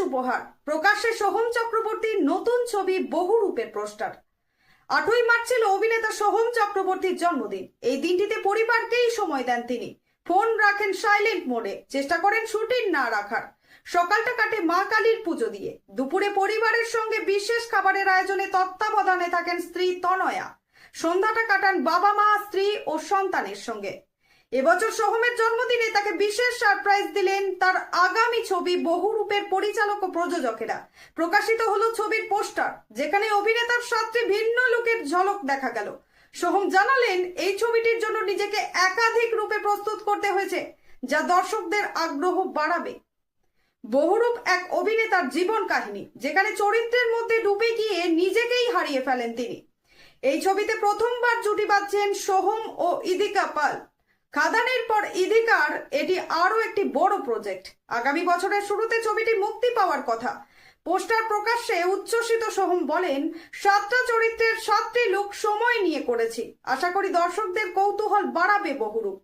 উপহার, প্রকাশ্যে সোহম চক্রবর্তীর নতুন ছবি বহুরূপের পোস্টার। 8ই মার্চ ছিল অভিনেতা সোহম চক্রবর্তীর জন্মদিন। এই দিনটিতে পরিবারকেই সময় দেন তিনি। ফোন রাখেন সাইলেন্ট মোডে, চেষ্টা করেন শুটিং না রাখার। সকালটা কাটে মা কালীর পুজো দিয়ে। দুপুরে পরিবারের সঙ্গে বিশেষ খাবারের আয়োজনে তত্ত্বাবধানে থাকেন স্ত্রী তনয়া। সন্ধ্যাটা কাটান বাবা মা, স্ত্রী ও সন্তানের সঙ্গে। এবছর সোহমের জন্মদিনে তাকে বিশেষ সারপ্রাইজ দিলেন তার আগামী ছবি বহুরূপের পরিচালক ও প্রযোজকেরা। প্রকাশিত হলো ছবির পোস্টার, যেখানে অভিনেতার 7টি ভিন্ন লুকের ঝলক দেখা গেল। সোহম জানালেন, এই ছবিটির জন্য নিজেকে একাধিক রূপে প্রস্তুত করতে হয়েছে, যা দর্শকদের আগ্রহ বাড়াবে। বহুরূপ এক অভিনেতার জীবন কাহিনী, যেখানে চরিত্রের মধ্যে ডুবে গিয়ে নিজেকেই হারিয়ে ফেলেন তিনি। এই ছবিতে প্রথমবার জুটি বাঁধছেন সোহম ও ইদিকা পাল। খাদানের পর ইদিকার এটি আরো একটি বড় প্রজেক্ট। আগামী বছরের শুরুতে ছবিটি মুক্তি পাওয়ার কথা। পোস্টার প্রকাশ্যে উচ্ছ্বসিত সোহম বলেন, 7টা চরিত্রের 7টি লুক সময় নিয়ে করেছি। আশা করি দর্শকদের কৌতূহল বাড়াবে বহুরূপ।